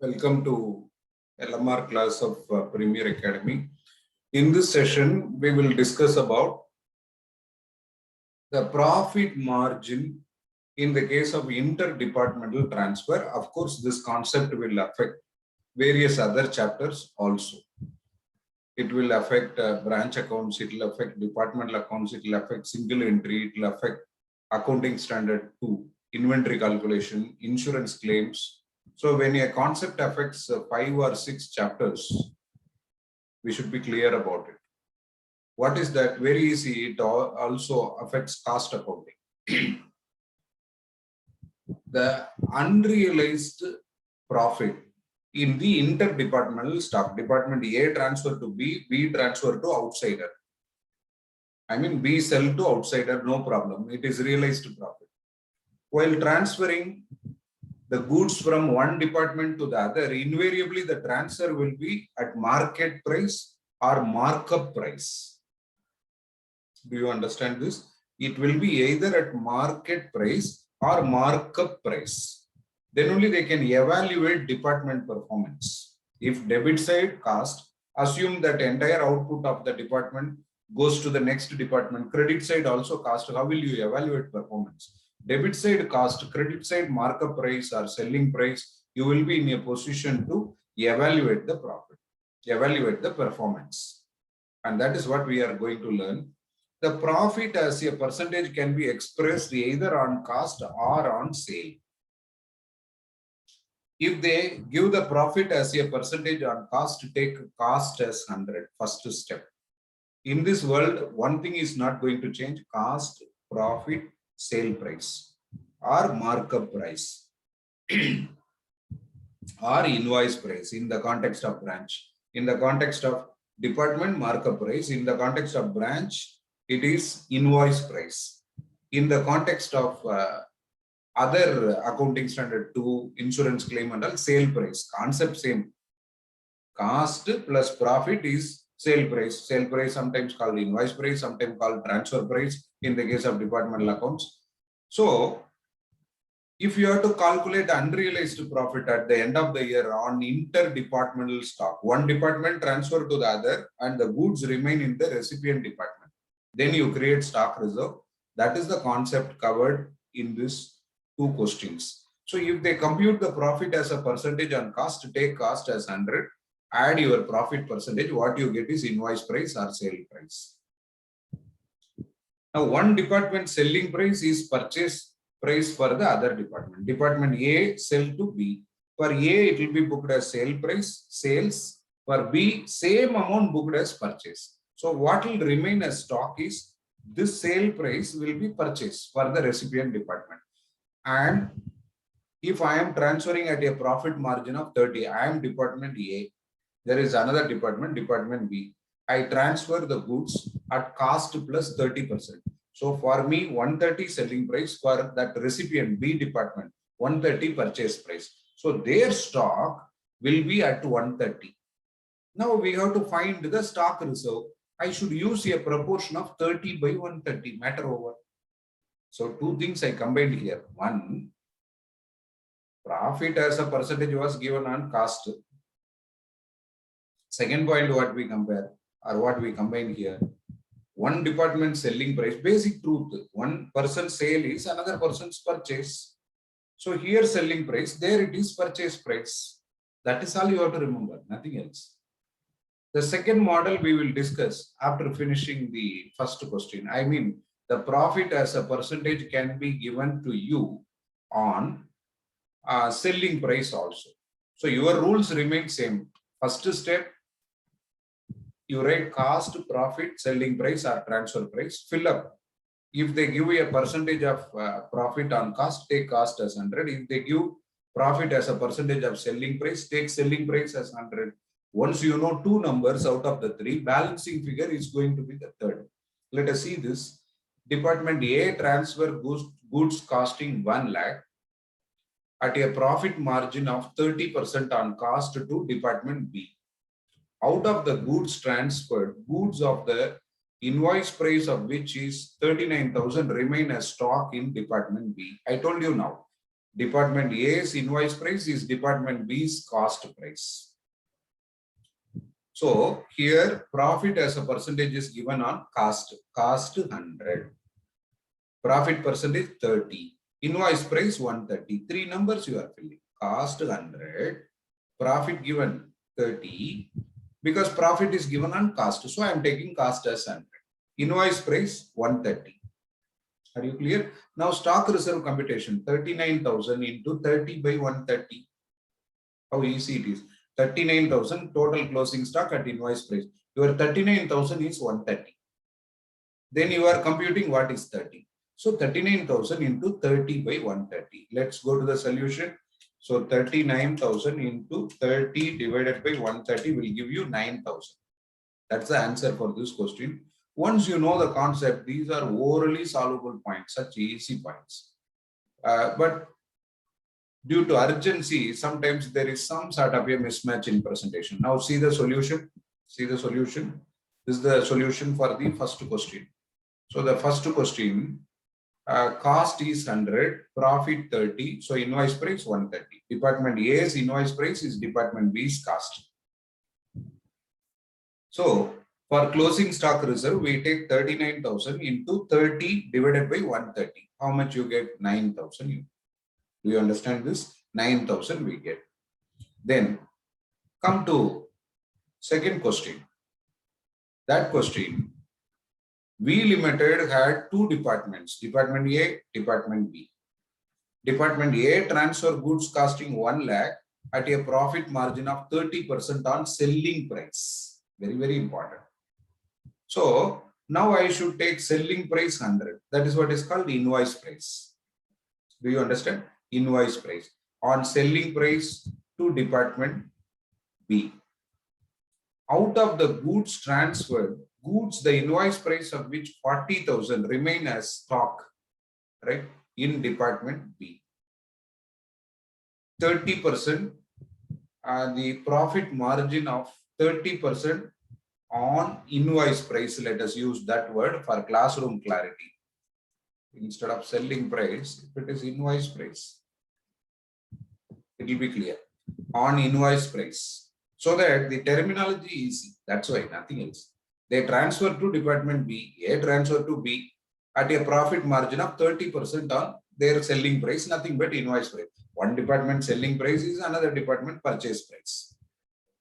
Welcome to LMR class of Premier Academy. In this session, we will discuss about the profit margin in the case of interdepartmental transfer. Of course, this concept will affect various other chapters also. It will affect branch accounts, it will affect departmental accounts, it will affect single entry, it will affect accounting standard 2, inventory calculation, insurance claims. So when a concept affects 5 or 6 chapters, we should be clear about it. What is that? Very easy. It also affects cost accounting. The unrealized profit in the interdepartmental stock, department A transfer to B, B transfer to outsider. I mean, B sell to outsider, no problem. It is realized profit. While transferring the goods from one department to the other, invariably the transfer will be at market price or markup price. Do you understand this? It will be either at market price or markup price. Then only they can evaluate department performance. If debit side cost, assume that entire output of the department goes to the next department. Credit side also cost. How will you evaluate performance? Debit side cost, credit side markup price or selling price, you will be in a position to evaluate the profit, evaluate the performance. And that is what we are going to learn. The profit as a percentage can be expressed either on cost or on sale. If they give the profit as a percentage on cost, take cost as 100, first step. In this world, one thing is not going to change: cost, profit, sale price or markup price or invoice price in the context of branch. In the context of department, markup price. In the context of branch, it is invoice price. In the context of other accounting standard 2, insurance claim and all, sale price. Concept same. Cost plus profit is sale price. Sale price sometimes called invoice price, sometimes called transfer price in the case of departmental accounts. So if you have to calculate unrealized profit at the end of the year on interdepartmental stock, one department transfer to the other and the goods remain in the recipient department, then you create stock reserve. That is the concept covered in these 2 questions. So if they compute the profit as a percentage on cost, take cost as 100, add your profit percentage, what you get is invoice price or sale price. Now one department selling price is purchase price for the other department. Department A sell to B. For A, it will be booked as sale price, sales. For B, same amount booked as purchase. So what will remain as stock is this sale price will be purchased for the recipient department. And if I am transferring at a profit margin of 30, I am department A. There is another department, department B. I transfer the goods at cost plus 30%. So for me, 130 selling price, for that recipient B department, 130 purchase price. So their stock will be at 130. Now we have to find the stock reserve. I should use a proportion of 30 by 130, matter over. So 2 things I combined here. One, profit as a percentage was given on cost. Second point, what we compare or what we combine here, one department selling price, basic truth, one person's sale is another person's purchase. So here selling price, there it is purchase price. That is all you have to remember, nothing else. The second model we will discuss after finishing the first question. I mean, the profit as a percentage can be given to you on selling price also. So your rules remain same. First step, you write cost, profit, selling price or transfer price, fill up. If they give you a percentage of profit on cost, take cost as 100. If they give profit as a percentage of selling price, take selling price as 100. Once you know 2 numbers out of the 3, balancing figure is going to be the third. Let us see this. Department A transfer goods costing 1 lakh at a profit margin of 30% on cost to department B. Out of the goods transferred, goods of the invoice price of which is 39,000 remain as stock in department B. I told you now, Department A's invoice price is Department B's cost price. So here profit as a percentage is given on cost 100. Profit percentage 30. Invoice price 130. Three numbers you are filling. Cost 100. Profit given 30. Because profit is given on cost. So I am taking cost as 100. Invoice price 130. Are you clear? Now stock reserve computation 39,000 into 30 by 130. How easy it is. 39,000 total closing stock at invoice price. Your 39,000 is 130. Then you are computing what is 30. So 39,000 into 30 by 130. Let's go to the solution. So 39,000 into 30 divided by 130 will give you 9,000. That's the answer for this question. Once you know the concept, these are orally solvable points, such easy points. But due to urgency, sometimes there is some sort of a mismatch in presentation. Now see the solution. See the solution. This is the solution for the first question. So the first question, cost is 100, profit 30. So invoice price 130. Department A's invoice price is Department B's cost. So for closing stock reserve, we take 39,000 into 30 divided by 130. How much you get? 9,000. Do you understand this? 9,000 we get. Then come to second question. That question, we Limited had two departments, Department A, Department B. Department A transfer goods costing 1 lakh at a profit margin of 30% on selling price. Very, very important. So now I should take selling price 100. That is what is called invoice price. Do you understand? Invoice price on selling price to Department B. Out of the goods transferred, goods, the invoice price of which 40,000 remain as stock, right, in Department B. 30%, the profit margin of 30% on invoice price. Let us use that word for classroom clarity. Instead of selling price, if it is invoice price, it will be clear. On invoice price. So that the terminology is easy. That's why, nothing else. They transfer to Department B, A transfer to B at a profit margin of 30% on their selling price, nothing but invoice price. One department selling price is another department purchase price.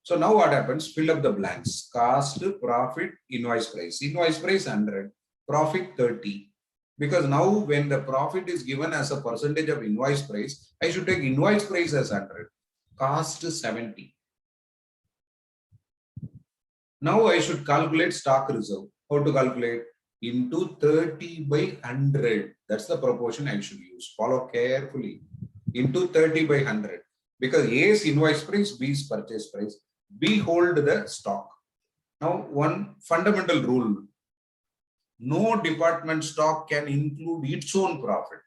So now what happens? Fill up the blanks. Cost, profit, invoice price. Invoice price 100, profit 30. Because now when the profit is given as a percentage of invoice price, I should take invoice price as 100, cost 70. Now I should calculate stock reserve. How to calculate? Into 30 by 100. That's the proportion I should use. Follow carefully. Into 30 by 100. Because A's invoice price, B's purchase price. B hold the stock. Now one fundamental rule. No department stock can include its own profit.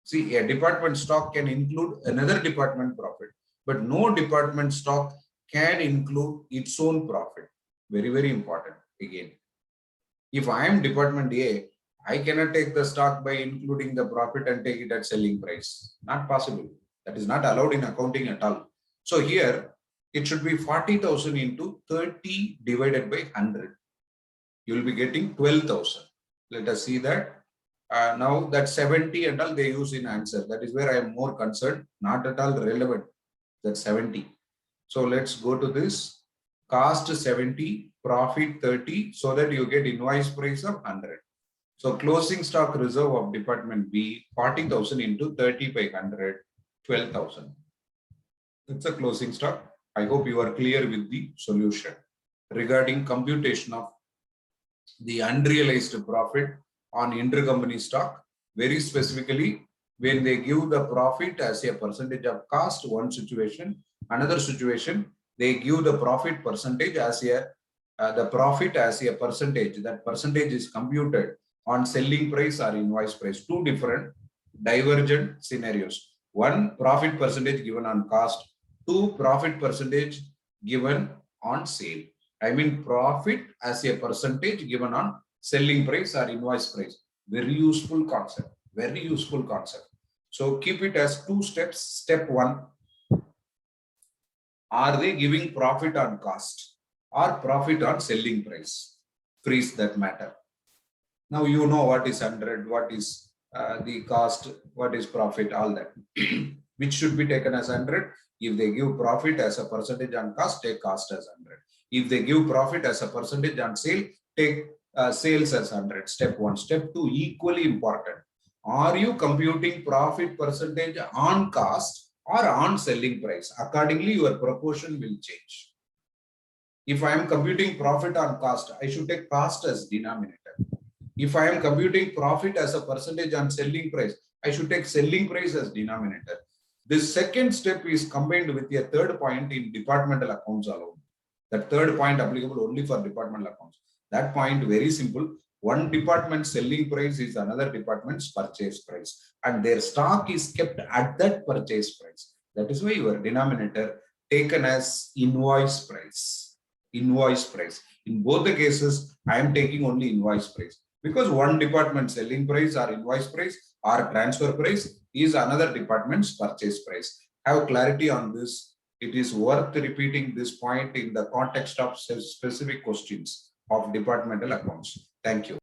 See, a department stock can include another department profit, but no department stock can include its own profit. Very, very important again. If I am Department A, I cannot take the stock by including the profit and take it at selling price. Not possible. That is not allowed in accounting at all. So here, it should be 40,000 into 30 divided by 100. You will be getting 12,000. Let us see that. Now that 70 and all they use in answer. That is where I am more concerned. Not at all relevant. That's 70. So let's go to this. Cost 70, profit 30, so that you get invoice price of 100. So closing stock reserve of Department B, 40,000 into 30 by 100, 12,000. It's a closing stock. I hope you are clear with the solution regarding computation of the unrealized profit on intercompany stock. Very specifically, when they give the profit as a percentage of cost, one situation, another situation, they give the profit percentage as a the profit as a percentage. That percentage is computed on selling price or invoice price. Two different divergent scenarios. One, profit percentage given on cost. Two, profit percentage given on sale. I mean profit as a percentage given on selling price or invoice price. Very useful concept. Very useful concept. So keep it as two steps. Step one, are they giving profit on cost or profit on selling price? Freeze that matter. Now you know what is 100, what is the cost, what is profit, all that. Which should be taken as 100. If they give profit as a percentage on cost, take cost as 100. If they give profit as a percentage on sale, take sales as 100. Step one. Step two, equally important. Are you computing profit percentage on cost or on selling price? Accordingly, your proportion will change. If I am computing profit on cost, I should take cost as denominator. If I am computing profit as a percentage on selling price, I should take selling price as denominator. This second step is combined with a third point in departmental accounts alone. That third point applicable only for departmental accounts. That point very simple. One department selling price is another department's purchase price, and their stock is kept at that purchase price. That is why your denominator taken as invoice price. Invoice price. In both the cases, I am taking only invoice price, because one department selling price or invoice price or transfer price is another department's purchase price. Have clarity on this. It is worth repeating this point in the context of specific questions of departmental accounts. Thank you.